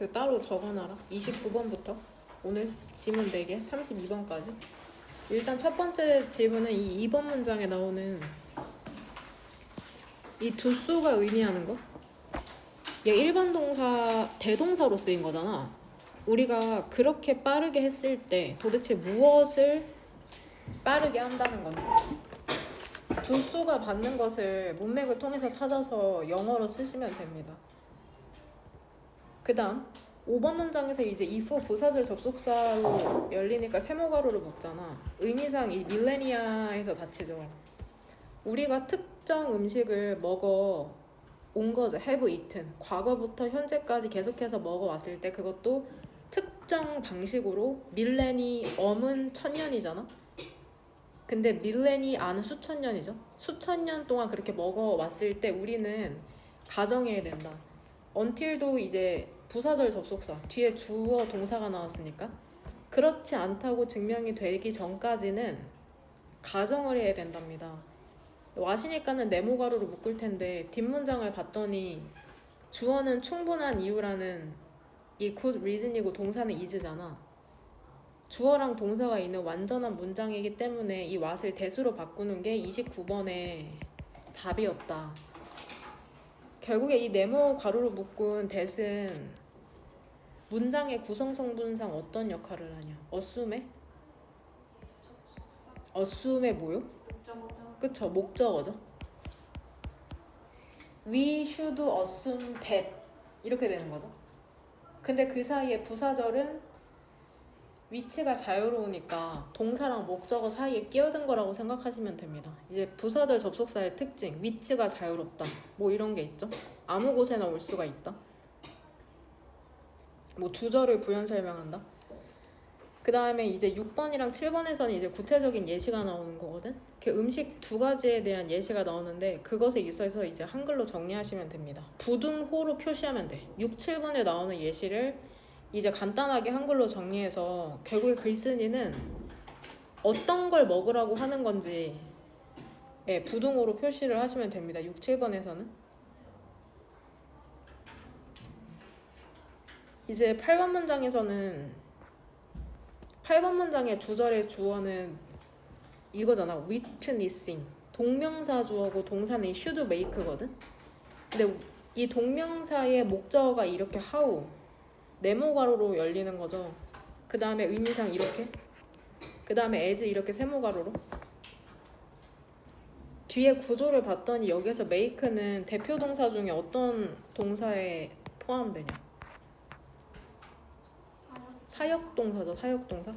그 따로 적어놔라. 29번부터 오늘 지문 4개 32번까지. 일단 첫 번째 질문은 이 2번 문장에 나오는 이 두쏘가 의미하는 거. 얘 일반 동사 대동사로 쓰인 거잖아. 우리가 그렇게 빠르게 했을 때 도대체 무엇을 빠르게 한다는 건지. 두쏘가 받는 것을 문맥을 통해서 찾아서 영어로 쓰시면 됩니다. 그 다음 5번 문장에서 이제 if 부사절 접속사로 열리니까 세모가루를 묶잖아. 의미상 이 밀레니아에서 다치죠. 우리가 특정 음식을 먹어 온 거죠. have eaten. 과거부터 현재까지 계속해서 먹어왔을 때 그것도 특정 방식으로 밀레니엄은 1000년이잖아. 근데 밀레니아는 수천 년이죠. 수천 년 동안 그렇게 먹어왔을 때 우리는 가정해야 된다. until도 이제 부사절 접속사 뒤에 주어 동사가 나왔으니까 그렇지 않다고 증명이 되기 전까지는 가정을 해야 된답니다. 와시니까는 네모가루로 묶을 텐데 뒷문장을 봤더니 주어는 충분한 이유라는 이 good reason이고 동사는 is잖아. 주어랑 동사가 있는 완전한 문장이기 때문에 이 what을 that으로 바꾸는 게 29번의 답이었다. 결국에 이 네모 가루로 묶은 that은 문장의 구성성분상 어떤 역할을 하냐? assume의 뭐요? 그쵸, 목적어죠. We should assume that 이렇게 되는 거죠. 근데 그 사이에 부사절은 위치가 자유로우니까 동사랑 목적어 사이에 끼어든 거라고 생각하시면 됩니다. 이제 부사절 접속사의 특징, 위치가 자유롭다. 뭐 이런 게 있죠. 아무 곳에나 올 수가 있다. 뭐 주절을 부연 설명한다. 그 다음에 이제 6번이랑 7번에서는 이제 구체적인 예시가 나오는 거거든. 그 음식 두 가지에 대한 예시가 나오는데 그것에 있어서 이제 한글로 정리하시면 됩니다. 부등호로 표시하면 돼. 6, 7번에 나오는 예시를 이제 간단하게 한글로 정리해서 결국에 글쓴이는 어떤 걸 먹으라고 하는 건지 부등호로 표시를 하시면 됩니다. 6, 7번에서는. 이제 8번 문장에서는 8번 문장의 주절의 주어는 이거잖아. witnessing. 동명사 주어고 동사는 should make거든. 근데 이 동명사의 목적어가 이렇게 how 네모가로로 열리는 거죠. 그 다음에 의미상 이렇게, 그 다음에 as 이렇게 세모가로로. 뒤에 구조를 봤더니 여기서 make는 대표 동사 중에 어떤 동사에 포함되냐? 사역동사죠. 사역동사.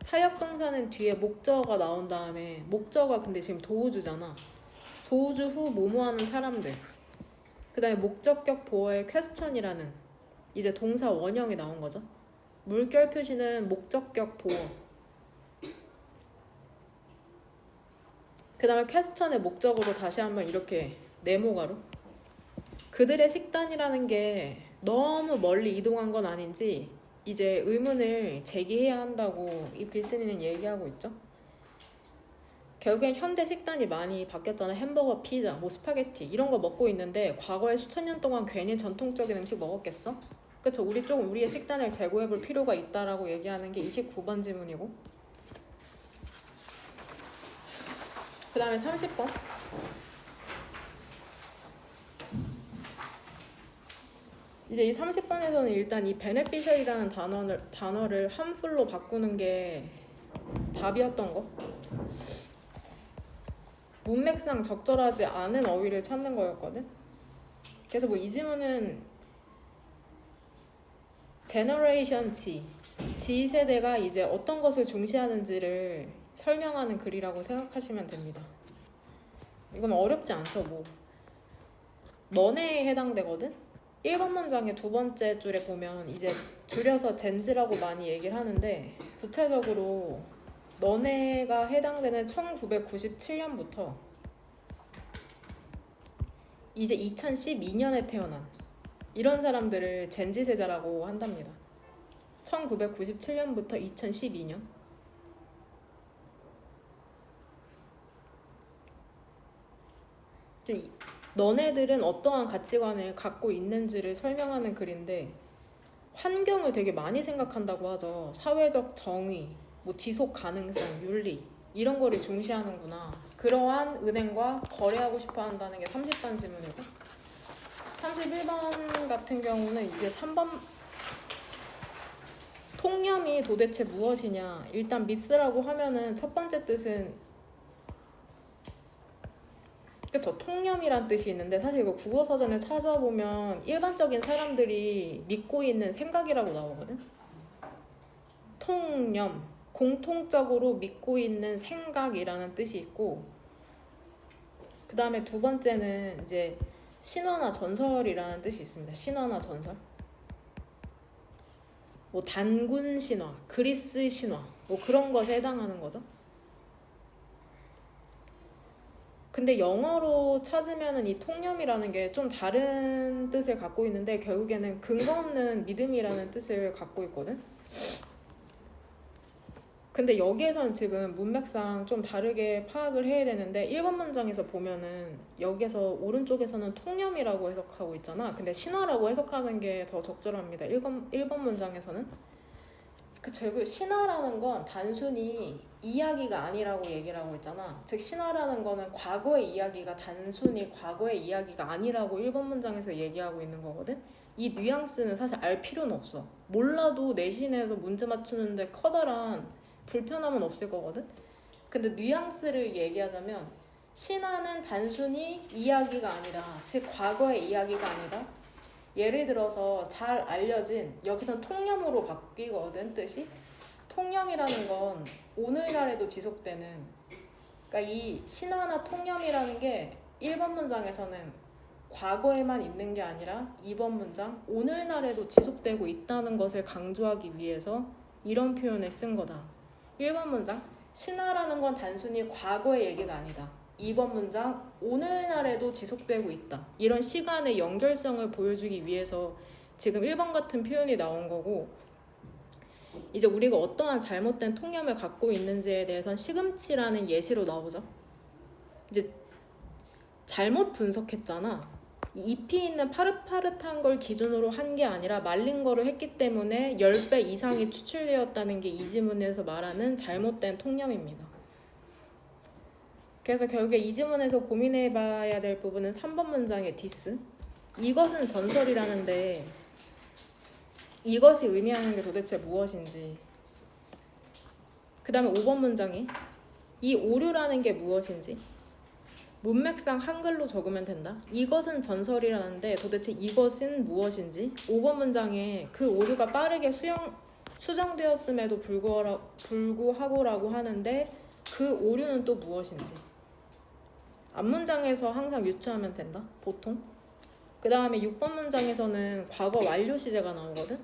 사역동사는 뒤에 목적어가 나온 다음에 목적어가 근데 지금 도우주잖아. 도우주 후 뭐뭐하는 사람들. 그 다음에 목적격 보어의 question이라는 이제 동사 원형이 나온 거죠. 물결 표시는 목적격 보어. 그 다음에 question의 목적으로 다시 한번 이렇게 네모가로. 그들의 식단이라는 게 너무 멀리 이동한 건 아닌지 이제 의문을 제기해야 한다고 이 글쓴이는 얘기하고 있죠. 결국엔 현대 식단이 많이 바뀌었잖아. 햄버거, 피자, 뭐 스파게티 이런 거 먹고 있는데 과거에 수천 년 동안 괜히 전통적인 음식 먹었겠어? 그쵸? 우리 조금 우리의 식단을 재고해볼 필요가 있다라고 얘기하는 게 29번 질문이고, 그 다음에 30번. 이제 이 30번에서는 일단 이 beneficial이라는 단어를 harmful로 바꾸는 게 답이었던 거. 문맥상 적절하지 않은 어휘를 찾는 거였거든. 그래서 뭐 이 질문은 제너레이션 G 세대가 이제 어떤 것을 중시하는지를 설명하는 글이라고 생각하시면 됩니다. 이건 어렵지 않죠. 뭐 너네에 해당되거든. 1번 문장의 두 번째 줄에 보면 이제 줄여서 젠즈라고 많이 얘기를 하는데 구체적으로 너네가 해당되는 1997년부터 이제 2012년에 태어난 이런 사람들을 젠지 세대라고 한답니다. 1997년부터 2012년. 너네들은 어떠한 가치관을 갖고 있는지를 설명하는 글인데 환경을 되게 많이 생각한다고 하죠. 사회적 정의, 뭐 지속 가능성, 윤리 이런 거를 중시하는구나. 그러한 은행과 거래하고 싶어 한다는 게 30번 질문이고, 31번 같은 경우는 이제 3번 통념이 도대체 무엇이냐. 일단 미스라고 하면은 첫 번째 뜻은 그쵸, 통념이란 뜻이 있는데 사실 이거 국어사전에 찾아보면 일반적인 사람들이 믿고 있는 생각이라고 나오거든. 통념, 공통적으로 믿고 있는 생각이라는 뜻이 있고, 그 다음에 두 번째는 이제 신화나 전설이라는 뜻이 있습니다. 신화나 전설. 뭐 단군 신화, 그리스 신화, 뭐 그런 것에 해당하는 거죠. 근데 영어로 찾으면은 이 통념이라는 게 좀 다른 뜻을 갖고 있는데 결국에는 근거 없는 믿음이라는 뜻을 갖고 있거든. 근데 여기에서는 지금 문맥상 좀 다르게 파악을 해야 되는데 1번 문장에서 보면은 여기서 오른쪽에서는 통념이라고 해석하고 있잖아. 근데 신화라고 해석하는 게 더 적절합니다. 1번 문장에서는. 결국 신화라는 건 단순히 이야기가 아니라고 얘기를 하고 있잖아. 즉 신화라는 거는 과거의 이야기가 단순히 과거의 이야기가 아니라고 1번 문장에서 얘기하고 있는 거거든. 이 뉘앙스는 사실 알 필요는 없어. 몰라도 내신에서 문제 맞추는데 커다란 불편함은 없을 거거든. 근데 뉘앙스를 얘기하자면 신화는 단순히 이야기가 아니다. 즉 과거의 이야기가 아니다. 예를 들어서 잘 알려진, 여기선 통념으로 바뀌거든 뜻이. 통념이라는 건 오늘날에도 지속되는, 그러니까 이 신화나 통념이라는 게 1번 문장에서는 과거에만 있는 게 아니라 2번 문장 오늘날에도 지속되고 있다는 것을 강조하기 위해서 이런 표현을 쓴 거다. 1번 문장 신화라는 건 단순히 과거의 얘기가 아니다. 2번 문장 오늘날에도 지속되고 있다. 이런 시간의 연결성을 보여주기 위해서 지금 1번 같은 표현이 나온 거고, 이제 우리가 어떠한 잘못된 통념을 갖고 있는지에 대해서는 시금치라는 예시로 나오죠. 이제 잘못 분석했잖아. 잎이 있는 파릇파릇한 걸 기준으로 한 게 아니라 말린 거를 했기 때문에 10배 이상이 추출되었다는 게 이 지문에서 말하는 잘못된 통념입니다. 그래서 결국에 이 지문에서 고민해봐야 될 부분은 3번 문장의 디스. 이것은 전설이라는데 이것이 의미하는 게 도대체 무엇인지. 그 다음에 5번 문장이 이 오류라는 게 무엇인지. 문맥상 한글로 적으면 된다. 이것은 전설이라는데 도대체 이것은 무엇인지. 5번 문장에 그 오류가 빠르게 수정되었음에도 불구하고라고 하는데 그 오류는 또 무엇인지. 앞문장에서 항상 유추하면 된다. 보통. 그 다음에 6번 문장에서는 과거 완료 시제가 나오거든.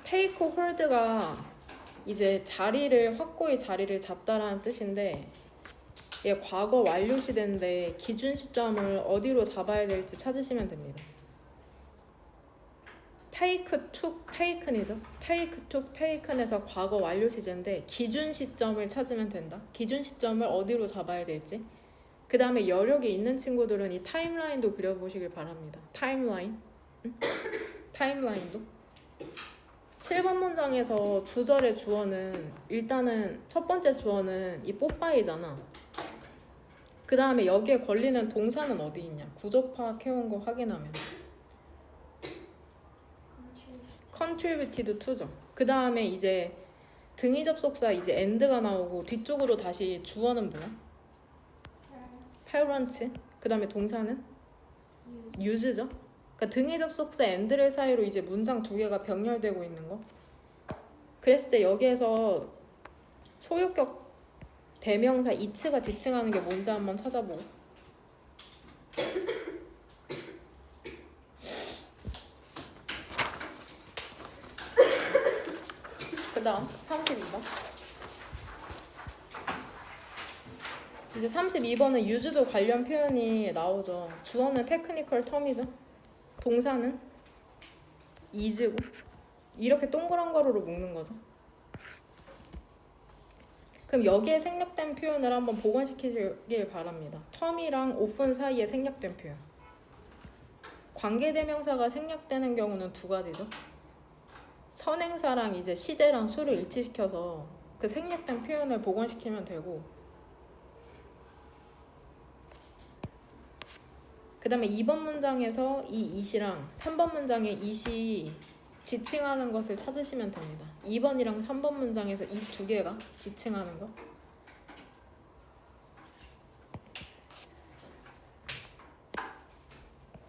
take hold가 이제 확고히 자리를 잡다라는 뜻인데, 얘 과거 완료 시대인데 기준 시점을 어디로 잡아야 될지 찾으시면 됩니다. take took taken이죠. take took taken에서 과거 완료 시제인데 기준 시점을 찾으면 된다. 기준 시점을 어디로 잡아야 될지. 그 다음에 여력이 있는 친구들은 이 타임라인도 그려보시길 바랍니다. 타임라인. 타임라인도. 7번 문장에서 주절의 주어는 일단은 첫 번째 주어는 이 뽀빠이잖아. 그 다음에 여기에 걸리는 동사는 어디 있냐. 구조 파악해온 거 확인하면 contributed to죠. 그 다음에 이제 등위 접속사 이제 and가 나오고 뒤쪽으로 다시 주어는 뭐야? parent. 그 다음에 동사는 use죠. 그러니까 등위 접속사 and를 사이로 이제 문장 두 개가 병렬되고 있는 거. 그랬을 때 여기에서 소유격 대명사 it가 지칭하는 게 뭔지 한번 찾아보고. 그 다음 32번. 이제 32번은 유즈도 관련 표현이 나오죠. 주어는 테크니컬 텀이죠. 동사는 is고 이렇게 동그란 가로로 묶는 거죠. 그럼 여기에 생략된 표현을 한번 복원시키길 바랍니다. 텀이랑 often 사이에 생략된 표현. 관계대명사가 생략되는 경우는 두 가지죠. 선행사랑 이제 시제랑 수를 일치시켜서 그 생략된 표현을 복원시키면 되고, 그 다음에 2번 문장에서 이 it이랑 3번 문장의 it이 지칭하는 것을 찾으시면 됩니다. 2번이랑 3번 문장에서 이 두 개가 지칭하는 것.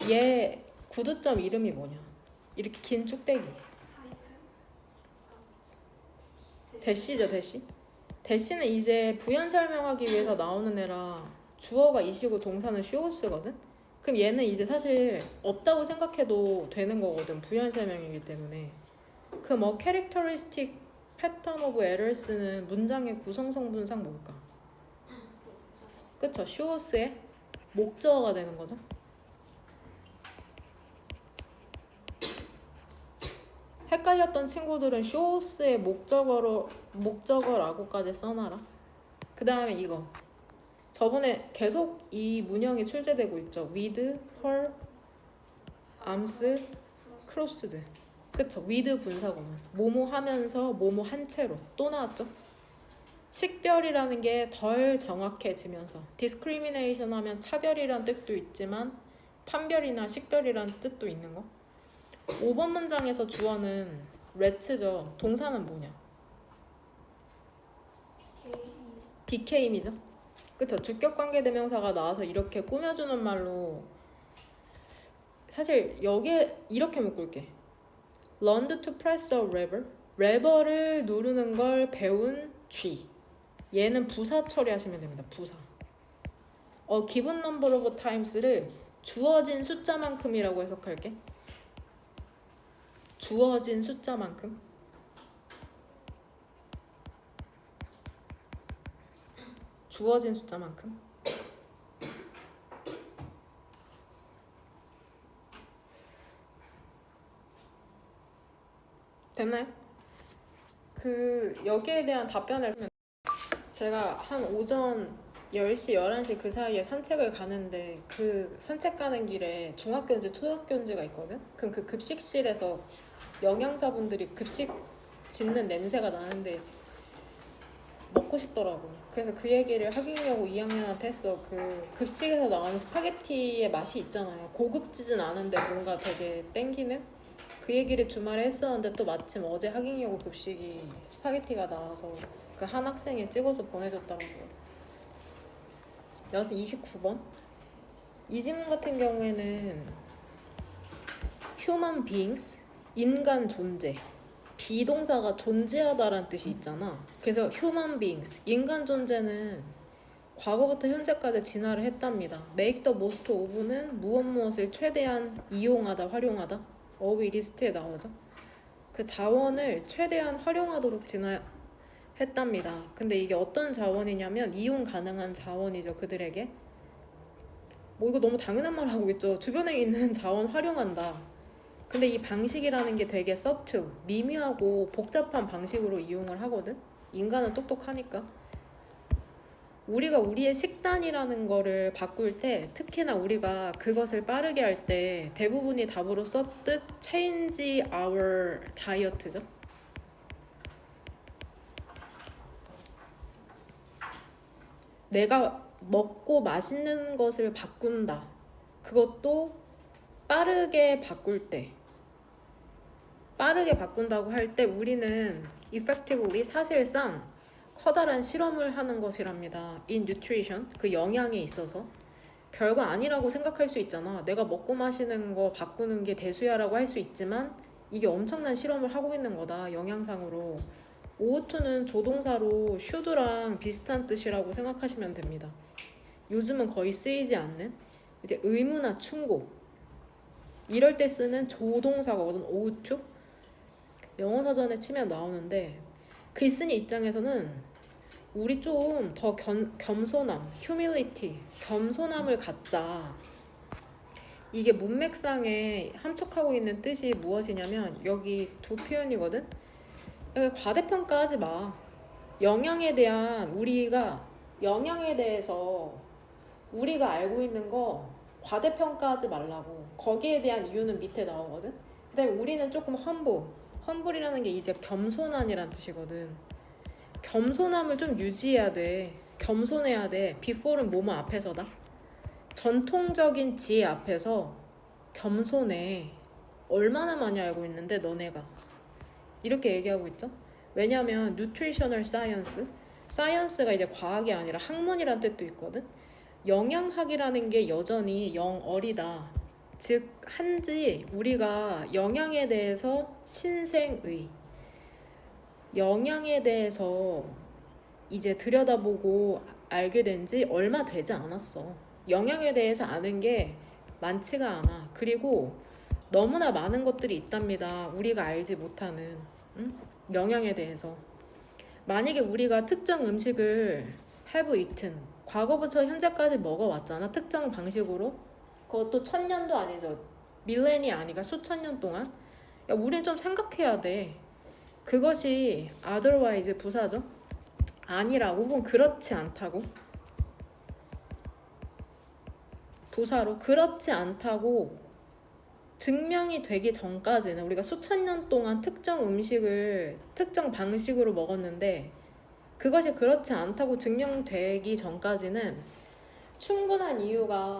얘 구두점 이름이 뭐냐? 이렇게 긴 쭉대기. 대시죠, 대시. 대시는 이제 부연 설명하기 위해서 나오는 애라 주어가 이시고 동사는 쇼스거든? 그럼 얘는 이제 사실 없다고 생각해도 되는 거거든. 부연 설명이기 때문에. 그 뭐 characteristic pattern of errors는 문장의 구성 성분상 뭘까? 그쵸? shows의 목적어가 되는 거죠. 헷갈렸던 친구들은 shows의 목적어라고까지 써놔라. 그 다음에 이거. 저번에 계속 이 문형이 출제되고 있죠. with, her, arms, crossed. 그쵸? with 분사구문. 뭐뭐 하면서 뭐뭐 한 채로 또 나왔죠. 식별이라는 게 덜 정확해지면서 discrimination 하면 차별이란 뜻도 있지만 판별이나 식별이란 뜻도 있는 거. 5번 문장에서 주어는 let's죠. 동사는 뭐냐? became이죠. 그쵸? 주격관계대명사가 나와서 이렇게 꾸며주는 말로 사실 여기에 이렇게 묶을게. learned to press a lever. 레버를 누르는 걸 배운 쥐. 얘는 부사 처리하시면 됩니다. 부사. given number of times를 주어진 숫자만큼이라고 해석할게. 주어진 숫자만큼. 주어진 숫자만큼. 됐나요? 여기에 대한 답변을 제가 한 오전 10시, 11시 그 사이에 산책을 가는데 그 산책 가는 길에 중학교인지 초등학교인지가 있거든? 그럼 그 급식실에서 영양사분들이 급식 짓는 냄새가 나는데 먹고 싶더라고. 그래서 그 얘기를 하기려고 2학년한테 했어. 그 급식에서 나오는 스파게티의 맛이 있잖아요. 고급지진 않은데 뭔가 되게 땡기는? 그 얘기를 주말에 했었는데 또 마침 어제 하기려고 급식이 스파게티가 나와서 그 한 학생이 찍어서 보내줬더라고요. 여하튼 29번 이 질문 같은 경우에는 human beings, 인간 존재, 비동사가 존재하다라는 뜻이 있잖아. 그래서 human beings, 인간 존재는 과거부터 현재까지 진화를 했답니다. make the most of는 무엇을 최대한 이용하다, 활용하다. 어휘 리스트에 나오죠. 그 자원을 최대한 활용하도록 진화했답니다. 근데 이게 어떤 자원이냐면 이용 가능한 자원이죠. 그들에게. 뭐 이거 너무 당연한 말 하고 있죠. 주변에 있는 자원 활용한다. 근데 이 방식이라는 게 되게 subtle, 미묘하고 복잡한 방식으로 이용을 하거든. 인간은 똑똑하니까. 우리가 우리의 식단이라는 거를 바꿀 때, 특히나 우리가 그것을 빠르게 할 때 대부분이 답으로 썼듯 change our diet죠. 내가 먹고 맛있는 것을 바꾼다. 그것도 빠르게 바꿀 때. 빠르게 바꾼다고 할 때 우리는 effectively 사실상 커다란 실험을 하는 것이랍니다. in nutrition, 그 영양에 있어서. 별거 아니라고 생각할 수 있잖아. 내가 먹고 마시는 거 바꾸는 게 대수야라고 할 수 있지만 이게 엄청난 실험을 하고 있는 거다. 영양상으로. O2는 조동사로 should랑 비슷한 뜻이라고 생각하시면 됩니다. 요즘은 거의 쓰이지 않는 이제 의무나 충고 이럴 때 쓰는 조동사거든. O2. 영어 사전에 치면 나오는데 글쓴이 입장에서는 우리 좀 더 겸손함, humility, 겸손함을 갖자. 이게 문맥상에 함축하고 있는 뜻이 무엇이냐면 여기 두 표현이거든. 그러니까 과대평가하지 마. 영양에 대해서 우리가 알고 있는 거 과대평가하지 말라고. 거기에 대한 이유는 밑에 나오거든. 그다음에 우리는 조금 험불이라는 게 이제 겸손한이란 뜻이거든. 겸손함을 좀 유지해야 돼. 겸손해야 돼. before는 뭐뭐 앞에서다. 전통적인 지혜 앞에서 겸손해. 얼마나 많이 알고 있는데 너네가 이렇게 얘기하고 있죠. 왜냐하면 nutritional science가 이제 과학이 아니라 학문이란 뜻도 있거든. 영양학이라는 게 여전히 영어리다. 즉 한지 우리가 영양에 대해서 신생의 영양에 대해서 이제 들여다보고 알게 된 지 얼마 되지 않았어. 영양에 대해서 아는 게 많지가 않아. 그리고 너무나 많은 것들이 있답니다. 우리가 알지 못하는 영양에 대해서. 만약에 우리가 특정 음식을 have eaten, 과거부터 현재까지 먹어왔잖아. 특정 방식으로. 그것도 1000년도 아니죠. 밀레니 아니가 수천 년 동안. 야, 우린 좀 생각해야 돼. 그것이 otherwise 부사죠. 아니라고 혹은 그렇지 않다고. 부사로 그렇지 않다고 증명이 되기 전까지는 우리가 수천 년 동안 특정 음식을 특정 방식으로 먹었는데 그것이 그렇지 않다고 증명되기 전까지는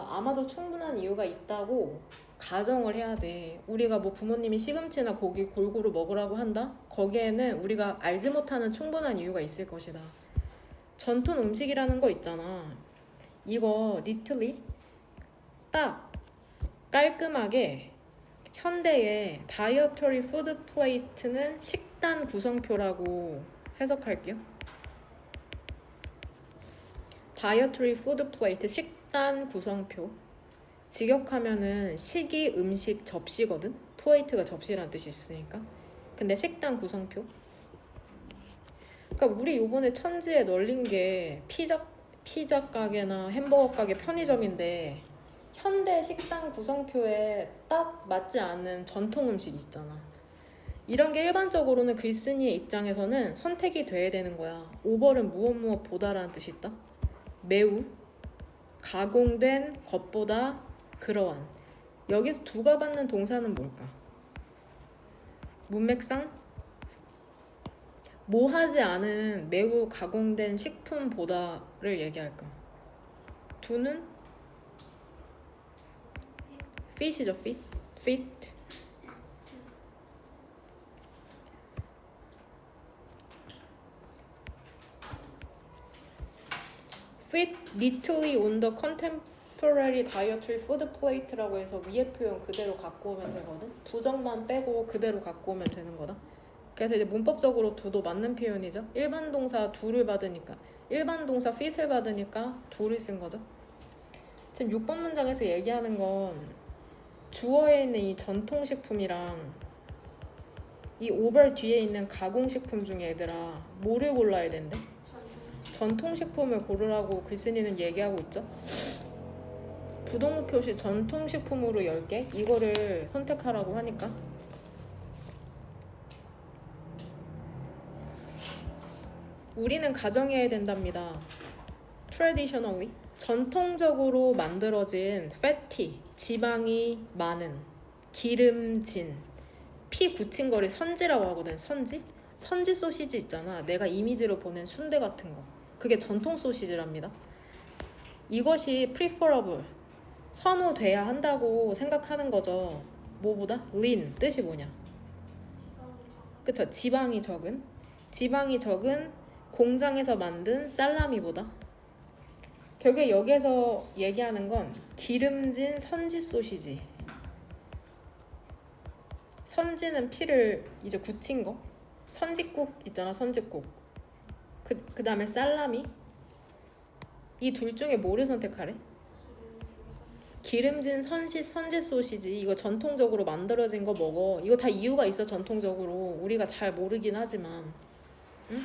아마도 충분한 이유가 있다고 가정을 해야 돼. 우리가 뭐 부모님이 시금치나 고기 골고루 먹으라고 한다? 거기에는 우리가 알지 못하는 충분한 이유가 있을 것이다. 전통 음식이라는 거 있잖아. 이거 니틀리 딱 깔끔하게 현대의 다이어터리 푸드 플레이트는 식단 구성표라고 해석할게요. 다이어터리 푸드 플레이트 식단 구성표. 직역하면은 식이 음식 접시거든. 플레이트가 접시라는 뜻이 있으니까. 근데 식단 구성표. 그러니까 우리 요번에 천지에 널린 게 피자 가게나 햄버거 가게, 편의점인데 현대 식단 구성표에 딱 맞지 않는 전통 음식이 있잖아. 이런 게 일반적으로는 글쓴이의 입장에서는 선택이 돼야 되는 거야. 오버는 무엇보다라는 뜻이 있다. 매우, 가공된 것보다, 그러한. 여기서 두가 받는 동사는 뭘까? 문맥상 뭐 하지 않은 매우 가공된 식품보다를 얘기할까? 두는 fit이죠. fit. fit neatly on the contemporary dietary food plate라고 해서 위에 표현 그대로 갖고 오면 되거든. 부정만 빼고 그대로 갖고 오면 되는 거다. 그래서 이제 문법적으로 두도 맞는 표현이죠. 일반 동사 두를 받으니까, 일반 동사 fit을 받으니까 두를 쓴 거죠. 지금 6번 문장에서 얘기하는 건 주어에 있는 이 전통식품이랑 이 오벌 뒤에 있는 가공식품 중에 얘들아 뭐를 골라야 된대? 전통식품을 고르라고 글쓴이는 얘기하고 있죠. 부동호 표시 전통식품으로 10개 이거를 선택하라고 하니까 우리는 가정해야 된답니다. traditionally 전통적으로 만들어진 fatty 지방이 많은 기름진 피 굳힌 거를 선지라고 하거든. 선지 소시지 있잖아. 내가 이미지로 보낸 순대 같은 거 그게 전통 소시지랍니다. 이것이 preferable 선호돼야 한다고 생각하는 거죠. 뭐보다? lean 뜻이 뭐냐? 그쵸. 지방이 적은 공장에서 만든 살라미보다. 결국에 여기에서 얘기하는 건 기름진 선지 소시지. 선지는 피를 이제 굳힌 거. 선지국 있잖아. 선지국. 그 다음에 살라미. 이 둘 중에 뭐를 선택하래? 기름진 선지 소시지. 이거 전통적으로 만들어진 거 먹어. 이거 다 이유가 있어. 전통적으로 우리가 잘 모르긴 하지만. 응?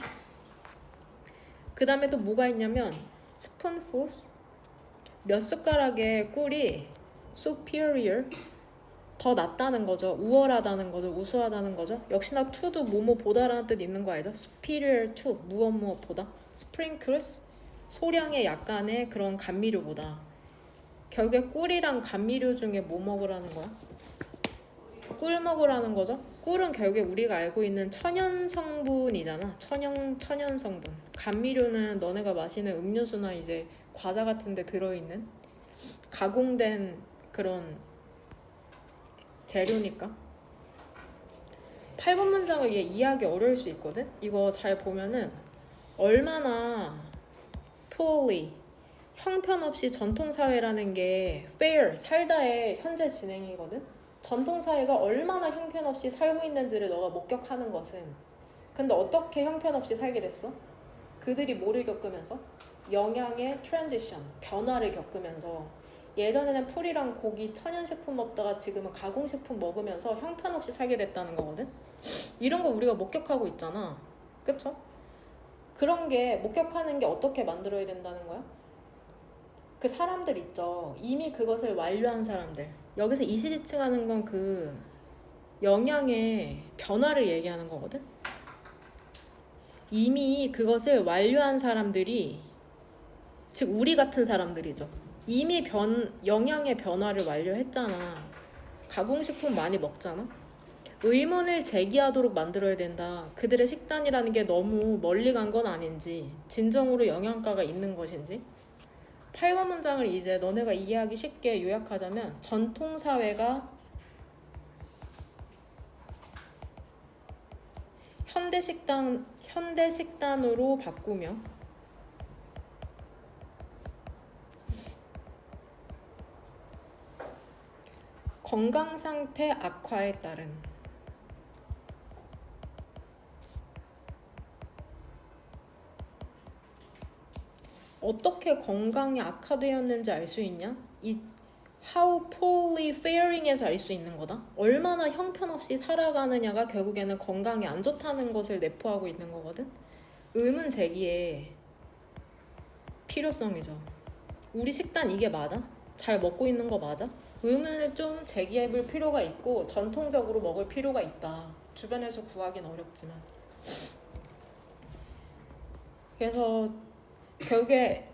그 다음에 또 뭐가 있냐면 스푼풀 몇 숟가락의 꿀이 superior 더 낫다는 거죠. 우월하다는 거죠. 우수하다는 거죠. 역시나 to도 뭐뭐보다라는 뜻 있는 거 알죠? superior to 무엇보다. sprinkles 소량의 약간의 그런 감미료보다. 결국에 꿀이랑 감미료 중에 뭐 먹으라는 거야? 꿀 먹으라는 거죠. 꿀은 결국에 우리가 알고 있는 천연 성분이잖아. 천연 성분. 감미료는 너네가 마시는 음료수나 이제 과자 같은 데 들어있는 가공된 그런 재료니까. 8번 문장을 얘 이해하기 어려울 수 있거든. 이거 잘 보면은 얼마나 poorly 형편없이 전통사회라는 게 fair 살다의 현재 진행이거든. 전통사회가 얼마나 형편없이 살고 있는지를 너가 목격하는 것은, 근데 어떻게 형편없이 살게 됐어? 그들이 뭐를 겪으면서? 영양의 트랜지션, 변화를 겪으면서. 예전에는 풀이랑 고기, 천연식품 먹다가 지금은 가공식품 먹으면서 형편없이 살게 됐다는 거거든. 이런 거 우리가 목격하고 있잖아. 그쵸? 그런 게 목격하는 게 어떻게 만들어야 된다는 거야? 그 사람들 있죠. 이미 그것을 완료한 사람들. 여기서 이시지층하는 건 그 영양의 변화를 얘기하는 거거든. 이미 그것을 완료한 사람들이, 즉 우리 같은 사람들이죠. 이미 영양의 변화를 완료했잖아. 가공식품 많이 먹잖아. 의문을 제기하도록 만들어야 된다. 그들의 식단이라는 게 너무 멀리 간 건 아닌지, 진정으로 영양가가 있는 것인지. 8번 문장을 이제 너네가 이해하기 쉽게 요약하자면, 전통사회가 현대식단으로 바꾸며 건강상태 악화에 따른 어떻게 건강이 악화되었는지 알 수 있냐? 이 how poorly faring에서 알 수 있는 거다. 얼마나 형편없이 살아가느냐가 결국에는 건강이 안 좋다는 것을 내포하고 있는 거거든. 의문 제기의 필요성이죠. 우리 식단 이게 맞아? 잘 먹고 있는 거 맞아? 의문을 좀 제기해볼 필요가 있고 전통적으로 먹을 필요가 있다. 주변에서 구하긴 어렵지만. 그래서 결국에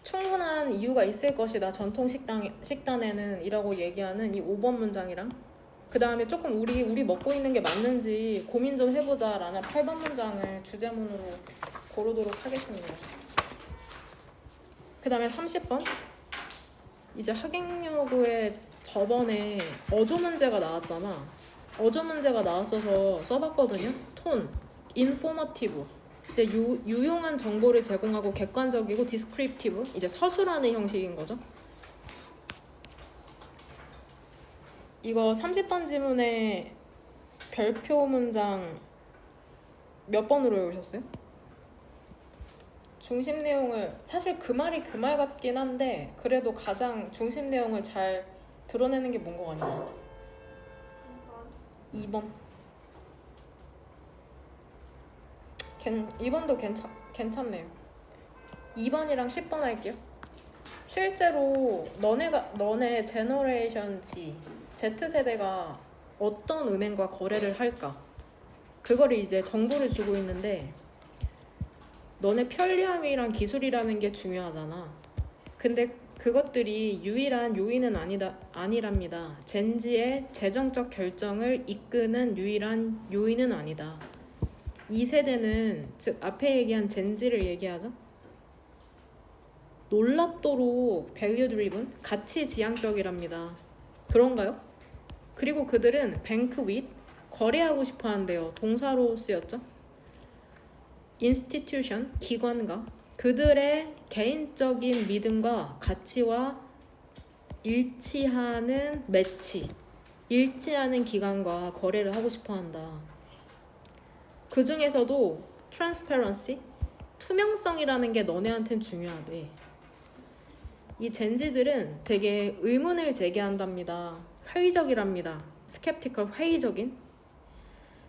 충분한 이유가 있을 것이다. 전통 식단에는 이라고 얘기하는 이 5번 문장이랑 그 다음에 조금 우리 먹고 있는 게 맞는지 고민 좀 해보자 라는 8번 문장을 주제문으로 고르도록 하겠습니다. 그 다음에 30번 이제 학행여고에 저번에 어조 문제가 나왔잖아. 어조 문제가 나왔어서 써봤거든요. 톤, 인포머티브 이제 유용한 정보를 제공하고 객관적이고 디스크립티브 이제 서술하는 형식인 거죠. 이거 30번 지문에 별표 문장 몇 번으로 외우셨어요? 중심 내용을 사실 그 말이 그 말 같긴 한데 그래도 가장 중심 내용을 잘 드러내는 게 뭔 거 같냐? 2번. 2번도 괜찮네요. 2번이랑 10번 할게요. 실제로 너네 제너레이션 Z세대가 어떤 은행과 거래를 할까? 그거를 이제 정보를 주고 있는데 너네 편리함이랑 기술이라는 게 중요하잖아. 근데 그것들이 유일한 요인은 아니랍니다. 젠지의 재정적 결정을 이끄는 유일한 요인은 아니다. 이 세대는 즉 앞에 얘기한 젠지를 얘기하죠. 놀랍도록 밸류 드리븐, 가치 지향적이랍니다. 그런가요? 그리고 그들은 뱅크 윗, 거래하고 싶어 한대요. 동사로 쓰였죠. 인스티튜션, 기관과 그들의 개인적인 믿음과 가치와 일치하는 매치, 일치하는 기관과 거래를 하고 싶어 한다. 그 중에서도 transparency, 투명성이라는 게 너네한텐 중요하대. 이 젠지들은 되게 의문을 제기한답니다. 회의적이랍니다. skeptical, 회의적인.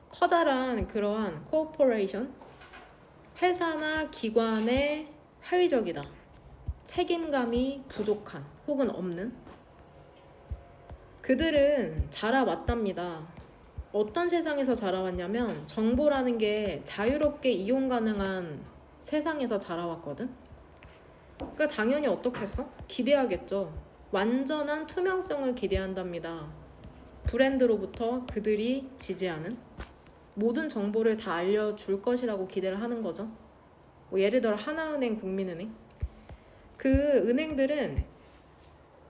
커다란 그러한 코퍼레이션, 회사나 기관에 회의적이다. 책임감이 부족한 혹은 없는. 그들은 자라왔답니다. 어떤 세상에서 자라왔냐면 정보라는 게 자유롭게 이용 가능한 세상에서 자라왔거든. 그러니까 당연히 어떻겠어? 기대하겠죠. 완전한 투명성을 기대한답니다. 브랜드로부터 그들이 지지하는 모든 정보를 다 알려줄 것이라고 기대를 하는 거죠. 뭐 예를 들어 하나은행, 국민은행. 그 은행들은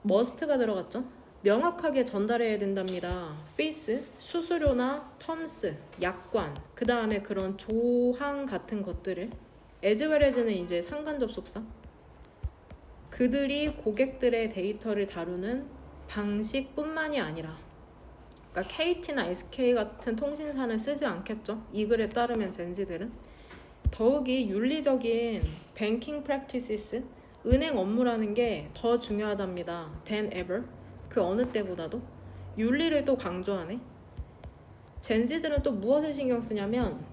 머스트가 들어갔죠. 명확하게 전달해야 된답니다. 피스, 수수료나 텀스, 약관, 그 다음에 그런 조항 같은 것들을 에즈웰에즈는 이제 상간 접속사. 그들이 고객들의 데이터를 다루는 방식뿐만이 아니라, 그러니까 KT나 SK 같은 통신사는 쓰지 않겠죠. 이 글에 따르면 젠지들은 더욱이 윤리적인 뱅킹 프랙티시스, 은행 업무라는 게 더 중요하답니다. than ever. 그 어느 때보다도 윤리를 또 강조하네. 젠지들은 또 무엇을 신경 쓰냐면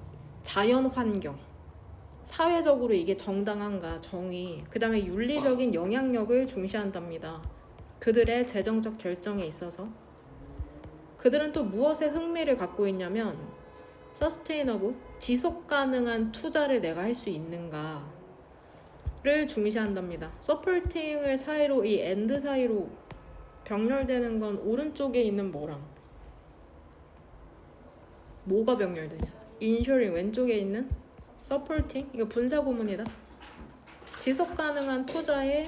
자연 환경, 사회적으로 이게 정당한가, 정의, 그 다음에 윤리적인 영향력을 중시한답니다. 그들의 재정적 결정에 있어서. 그들은 또 무엇에 흥미를 갖고 있냐면 서스테이너블, 지속 가능한 투자를 내가 할 수 있는가를 중시한답니다. 서포팅을 사이로, 이 엔드 사이로 병렬되는 건 오른쪽에 있는 뭐가 병렬되죠? 인쇼링 왼쪽에 있는 서포팅, 이거 분사 구문이다. 지속 가능한 투자에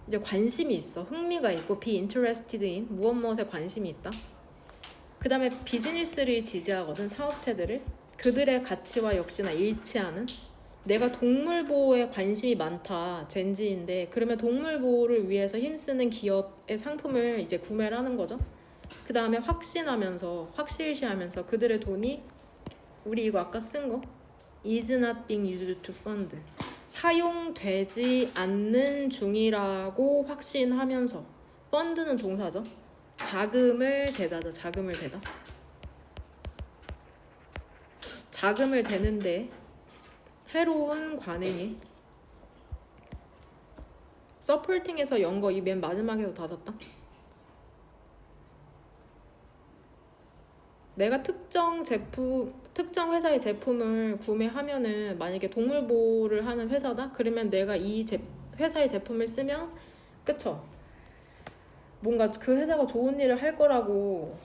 이제 관심이 있어, 흥미가 있고, be interested in, 무엇에 관심이 있다. 그 다음에 비즈니스를 지지하거든, 사업체들을. 그들의 가치와 역시나 일치하는. 내가 동물 보호에 관심이 많다, 젠지인데, 그러면 동물 보호를 위해서 힘쓰는 기업의 상품을 이제 구매를 하는 거죠. 그 다음에 확실시하면서 그들의 돈이, 우리 이거 아까 쓴 거, is not being used to fund, 사용되지 않는 중이라고 확신하면서, fund는 동사죠. 자금을 대다죠. 자금을 대는데 해로운 관행이. 서포팅에서 연거 이 맨 마지막에서 닫았다. 내가 특정 회사의 제품을 구매하면은, 만약에 동물 보호를 하는 회사다? 그러면 내가 이 회사의 제품을 쓰면, 그쵸? 뭔가 그 회사가 좋은 일을 할 거라고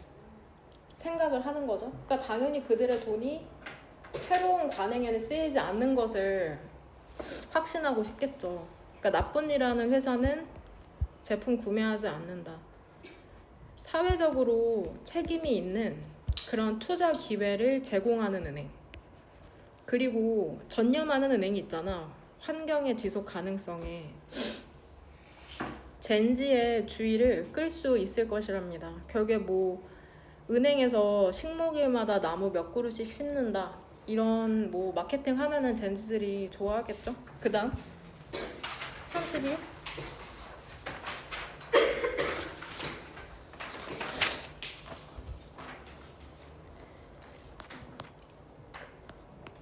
생각을 하는 거죠. 그러니까 당연히 그들의 돈이 해로운 관행에는 쓰이지 않는 것을 확신하고 싶겠죠. 그러니까 나쁜 일 하는 회사는 제품 구매하지 않는다. 사회적으로 책임이 있는 그런 투자 기회를 제공하는 은행, 그리고 전념하는 은행이 있잖아. 환경의 지속 가능성에. 젠지의 주의를 끌 수 있을 것이랍니다. 결국에 뭐 은행에서 식목일마다 나무 몇 그루씩 심는다, 이런 뭐 마케팅 하면은 젠지들이 좋아하겠죠. 그 다음 32.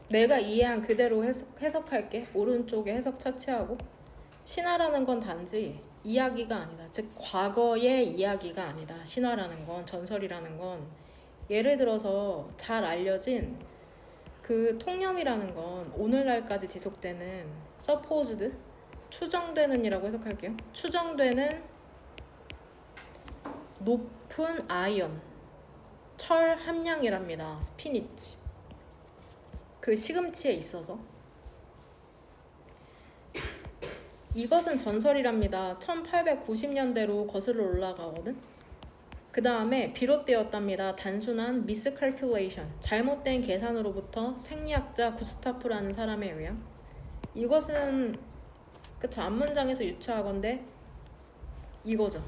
내가 이해한 그대로 해석할게. 오른쪽에 해석 차치하고. 신화라는 건 단지 이야기가 아니다. 즉 과거의 이야기가 아니다. 신화라는 건, 전설이라는 건. 예를 들어서 잘 알려진 그 통념이라는 건 오늘날까지 지속되는 supposed, 추정되는 이라고 해석할게요. 추정되는 높은 아이언, 철 함량이랍니다. 스피니치. 그 시금치에 있어서. 이것은 전설이랍니다. 1890년대로 거슬러 올라가거든. 그 다음에 비롯되었답니다. 단순한 미스칼큘레이션, 잘못된 계산으로부터 생리학자 구스타프라는 사람에 의한. 이것은 그쵸, 앞문장에서 유추하건대 이거죠.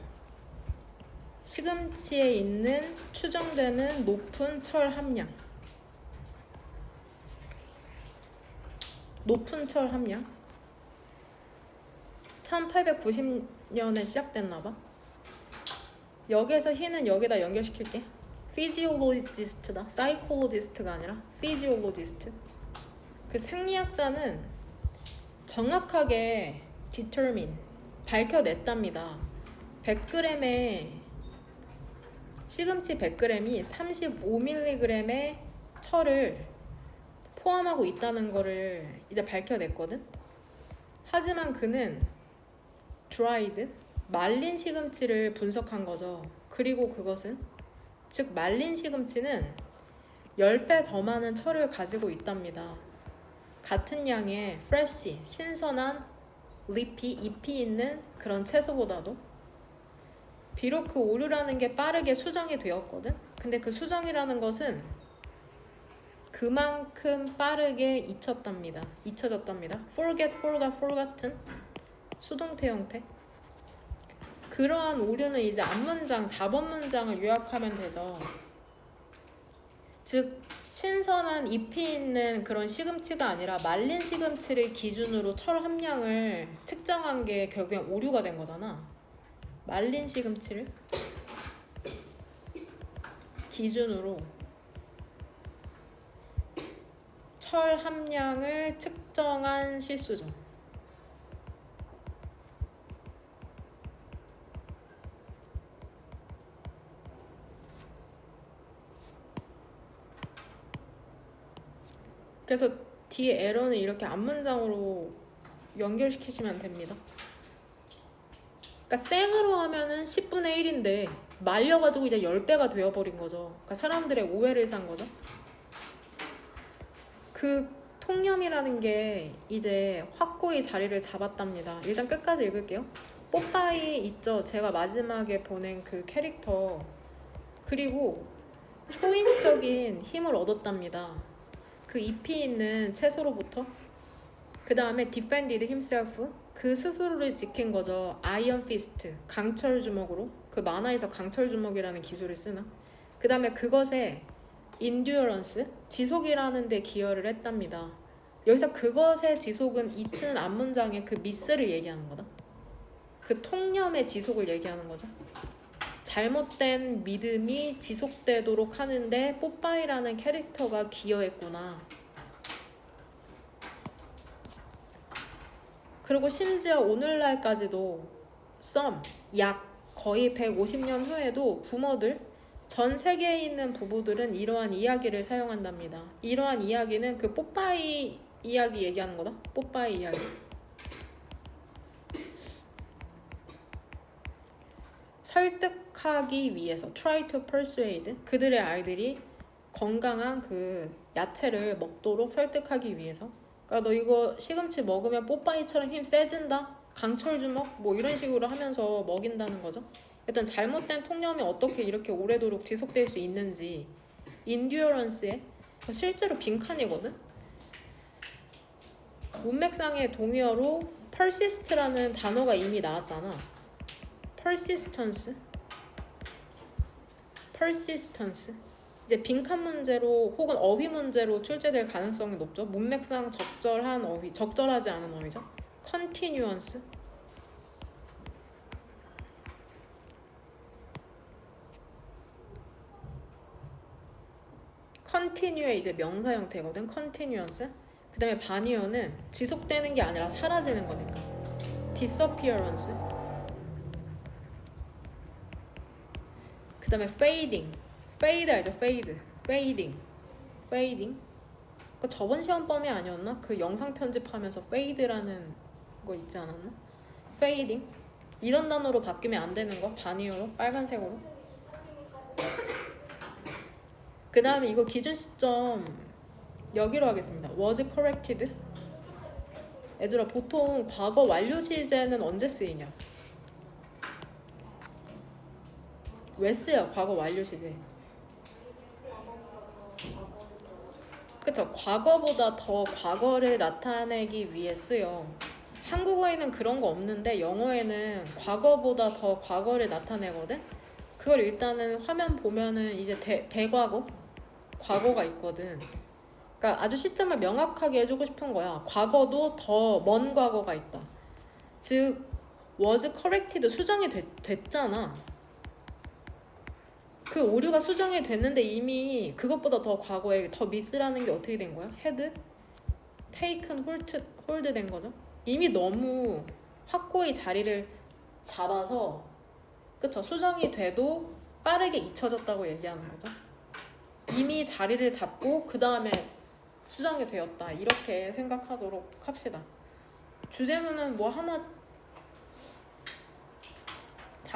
시금치에 있는 추정되는 높은 철 함량. 높은 철 함량. 1890년에 시작됐나봐. 여기에서 희는 여기다 연결시킬게. 피지올로지스트다. 사이콜로지스트가 아니라 피지올로지스트. 그 생리학자는 정확하게 determine, 밝혀냈답니다. 100g에 시금치 100g이 35mg의 철을 포함하고 있다는 거를 이제 밝혀냈거든. 하지만 그는 dried, 말린 시금치를 분석한 거죠. 그리고 그것은 즉 말린 시금치는 10배 더 많은 철을 가지고 있답니다. 같은 양의 프레쉬, 신선한 리피, 잎이 있는 그런 채소보다도. 비록 그 오류라는 게 빠르게 수정이 되었거든. 근데 그 수정이라는 것은 그만큼 빠르게 잊혀졌답니다. forget, forgot, forgotten 수동태 형태. 그러한 오류는 이제 앞문장 4번 문장을 요약하면 되죠. 즉 신선한 잎이 있는 그런 시금치가 아니라 말린 시금치를 기준으로 철 함량을 측정한 게 결국엔 오류가 된 거잖아. 말린 시금치를 기준으로 철 함량을 측정한 실수죠. 그래서 뒤에 에러는 이렇게 앞문장으로 연결시키시면 됩니다. 그러니까 생으로 하면은 10분의 1인데 말려가지고 이제 10배가 되어버린 거죠. 그러니까 사람들의 오해를 산 거죠. 그 통념이라는 게 이제 확고히 자리를 잡았답니다. 일단 끝까지 읽을게요. 뽀빠이 있죠? 제가 마지막에 보낸 그 캐릭터. 그리고 초인적인 힘을 얻었답니다. 그 잎이 있는 채소로부터. 그 다음에 defended himself, 그 스스로를 지킨 거죠. iron fist, 강철 주먹으로. 그 만화에서 강철 주먹이라는 기술을 쓰나. 그 다음에 그것에 endurance, 지속이라는 데 기여를 했답니다. 여기서 그것의 지속은 이트는 앞문장의 그 미스를 얘기하는 거다. 그 통념의 지속을 얘기하는 거죠. 잘못된 믿음이 지속되도록 하는데 뽀빠이라는 캐릭터가 기여했구나. 그리고 심지어 오늘날까지도 약 거의 150년 후에도 부모들, 전 세계에 있는 부부들은 이러한 이야기를 사용한답니다. 이러한 이야기는 그 뽀빠이 이야기 얘기하는 거다. 뽀빠이 이야기. 설득하기 위해서 try to persuade, 그들의 아이들이 건강한 그 야채를 먹도록 설득하기 위해서. 그러니까 너 이거 시금치 먹으면 뽀빠이처럼 힘 세진다, 강철 주먹 뭐 이런 식으로 하면서 먹인다는 거죠. 일단 잘못된 통념이 어떻게 이렇게 오래도록 지속될 수 있는지. endurance에 실제로 빈칸이거든. 문맥상의 동의어로 persist라는 단어가 이미 나왔잖아. persistence. 이제 빈칸 문제로 혹은 어휘 문제로 출제될 가능성이 높죠. 문맥상 적절한 어휘, 적절하지 않은 어휘죠. continuance. continue의 이제 명사 형태거든. continuance. 그 다음에 반이어는 지속되는 게 아니라 사라지는 거니까 disappearance. 그 다음에 fading. fade 알죠? fading. 그 저번 시험범위 아니었나? 그 영상 편집하면서 fade라는 거 있지 않았나? fading. 이런 단어로 바뀌면 안 되는 거. 반이어로 빨간색으로. 그 다음에 이거 기준 시점 여기로 하겠습니다. was corrected. 얘들아, 보통 과거 완료 시제는 언제 쓰이냐? 왜 쓰여? 과거 완료 시제. 그쵸? 과거보다 더 과거를 나타내기 위해 쓰여. 한국어에는 그런 거 없는데 영어에는 과거보다 더 과거를 나타내거든? 그걸 일단은 화면 보면은 이제 대과거? 과거가 있거든. 그러니까 아주 시점을 명확하게 해주고 싶은 거야. 과거도 더 먼 과거가 있다. 즉 was corrected 수정이 됐잖아. 그 오류가 수정이 됐는데 이미 그것보다 더 과거에 더 미스라는 게 어떻게 된 거야? had taken hold 된 거죠. 이미 너무 확고히 자리를 잡아서, 그쵸? 수정이 돼도 빠르게 잊혀졌다고 얘기하는 거죠. 이미 자리를 잡고 그 다음에 수정이 되었다, 이렇게 생각하도록 합시다. 주제문은 뭐 하나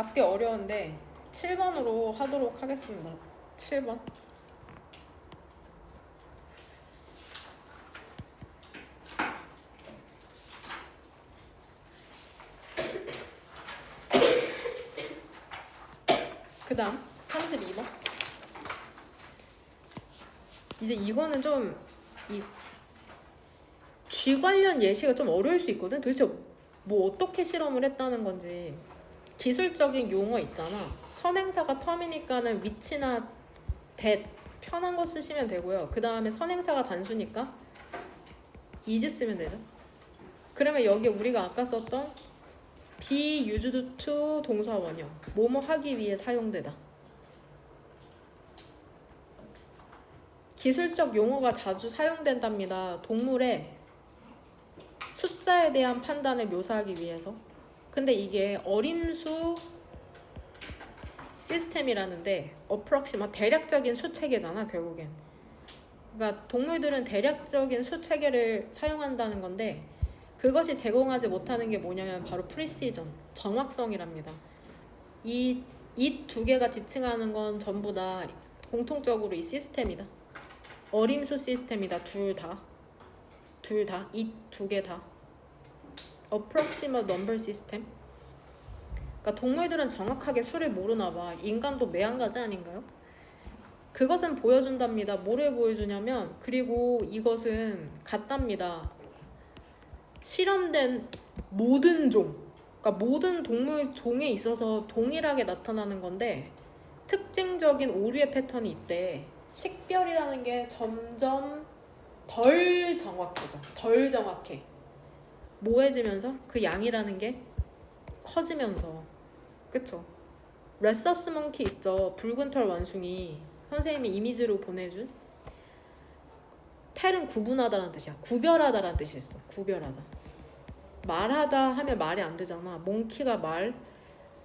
답게 어려운데 7번으로 하도록 하겠습니다. 7번. 그 다음 32번. 이제 이거는 좀 이 G 관련 예시가 좀 어려울 수 있거든. 도대체 뭐 어떻게 실험을 했다는 건지. 기술적인 용어 있잖아. 선행사가 텀이니까는 위치나 that 편한 거 쓰시면 되고요. 그 다음에 선행사가 단수니까 is 쓰면 되죠. 그러면 여기 우리가 아까 썼던 be used to 동사 원형 뭐뭐 하기 위해 사용되다. 기술적 용어가 자주 사용된답니다. 동물의 숫자에 대한 판단을 묘사하기 위해서. 근데 이게 어림수 시스템이라는데 approximate 대략적인 수 체계잖아 결국엔. 그러니까 동물들은 대략적인 수 체계를 사용한다는 건데 그것이 제공하지 못하는 게 뭐냐면 바로 precision, 정확성이랍니다. 이 두 개가 지칭하는 건 전부 다 공통적으로 이 시스템이다. 어림수 시스템이다. 둘 다. 이 두 개 다. approximate number system. 그러니까 동물들은 정확하게 수를 모르나 봐. 인간도 매한가지 아닌가요? 그것은 보여준답니다. 뭐를 보여주냐면 그리고 이것은 같답니다. 실험된 모든 종, 그러니까 모든 동물 종에 있어서 동일하게 나타나는 건데 특징적인 오류의 패턴이 있대. 식별이라는 게 점점 덜 정확해져. 덜 정확해. 모해지면서 그 양이라는 게 커지면서. 그쵸? 레서스 몽키 있죠. 붉은 털 원숭이. 선생님이 이미지로 보내준. 텔은 구분하다라는 뜻이야. 구별하다라는 뜻이 있어. 구별하다. 말하다 하면 말이 안 되잖아. 몽키가 말.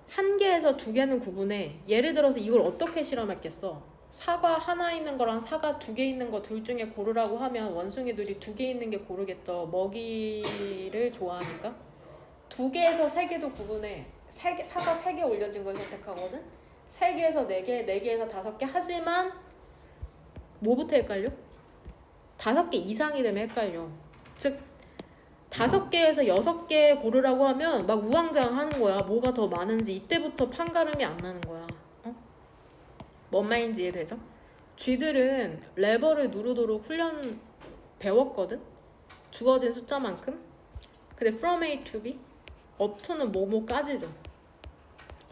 한 개에서 두 개는 구분해. 예를 들어서 이걸 어떻게 실험했겠어? 사과 하나 있는 거랑 사과 두 개 있는 거 둘 중에 고르라고 하면 원숭이들이 두 개 있는 게 고르겠죠. 먹이를 좋아하니까. 두 개에서 세 개도 구분해. 사과 세 개 올려진 걸 선택하거든. 세 개에서 네 개, 네 개에서 다섯 개. 하지만 뭐부터 헷갈려? 다섯 개 이상이 되면 헷갈려. 즉 다섯 개에서 여섯 개 고르라고 하면 막 우왕좌왕하는 거야. 뭐가 더 많은지. 이때부터 판가름이 안 나는 거야. 뭔 말인지 이해되죠? 쥐들은 레버를 누르도록 훈련 배웠거든? 주어진 숫자만큼. 근데 from A to B up to는 뭐뭐까지죠.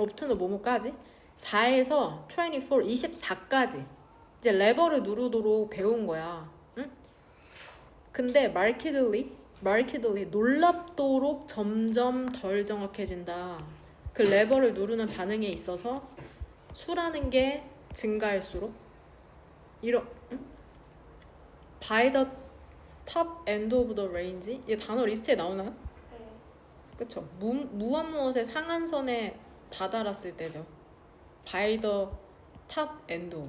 up to는 뭐뭐까지 4에서 24까지 이제 레버를 누르도록 배운 거야. 응? 근데 markedly 놀랍도록 점점 덜 정확해진다. 그 레버를 누르는 반응에 있어서 수라는 게 증가할수록 응? by the top end of the range. 이 단어 리스트에 나오나요? 네. 그쵸? 무엇의 상한선에 다다랐을 때죠. by the top end of.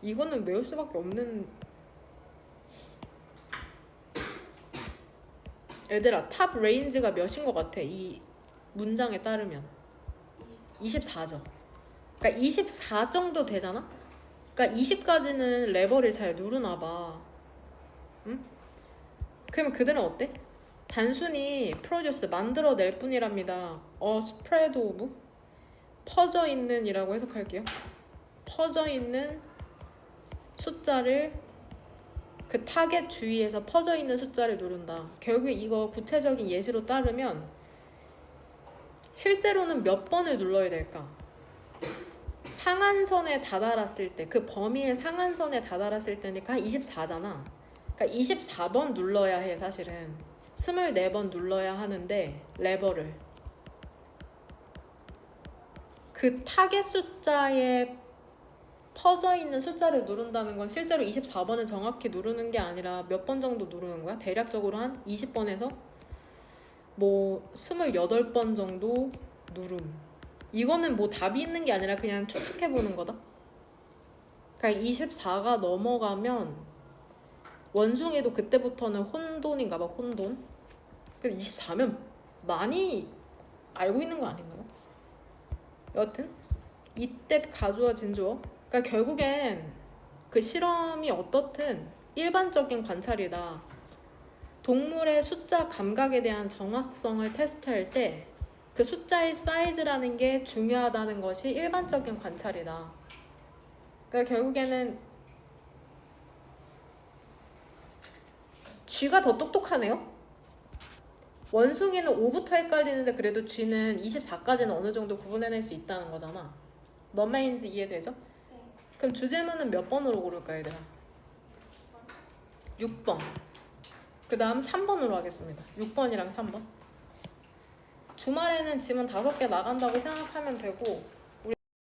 이거는 외울 수밖에 없는. 얘들아, 탑 레인지가 몇인 것 같아? 이 문장에 따르면 24죠. 그러니까 24 정도 되잖아? 그러니까 20까지는 레버를 잘 누르나 봐. 응? 그러면 그들은 어때? 단순히 프로듀스 만들어낼 뿐이랍니다. spread of 퍼져 있는 이라고 해석할게요. 퍼져 있는 숫자를 그 타겟 주위에서 퍼져 있는 숫자를 누른다. 결국 이거 구체적인 예시로 따르면 실제로는 몇 번을 눌러야 될까? 상한선에 다다랐을 때, 그 범위의 상한선에 다다랐을 때니까 24잖아. 그러니까 24번 눌러야 해. 사실은 24번 눌러야 하는데 레버를 그 타겟 숫자에 퍼져 있는 숫자를 누른다는 건 실제로 24번을 정확히 누르는 게 아니라 몇 번 정도 누르는 거야? 대략적으로 한 20번에서 뭐 28번 정도 누름. 이거는 뭐 답이 있는 게 아니라 그냥 추측해 보는 거다. 그러니까 24가 넘어가면 원숭이도 그때부터는 혼돈인가 봐. 혼돈. 근데 24면 많이 알고 있는 거 아닌가요? 여하튼 이때 가주어 진주어. 그러니까 결국엔 그 실험이 어떻든 일반적인 관찰이다. 동물의 숫자 감각에 대한 정확성을 테스트할 때 그 숫자의 사이즈라는 게 중요하다는 것이 일반적인 관찰이다. 그러니까 결국에는 쥐가 더 똑똑하네요. 원숭이는 5부터 헷갈리는데 그래도 쥐는 24까지는 어느 정도 구분해낼 수 있다는 거잖아. 뭔 말인지 이해되죠? 그럼 주제문은 몇 번으로 고를까 얘들아? 6번. 그 다음 3번으로 하겠습니다. 6번이랑 3번. 주말에는 지문 5개 나간다고 생각하면 되고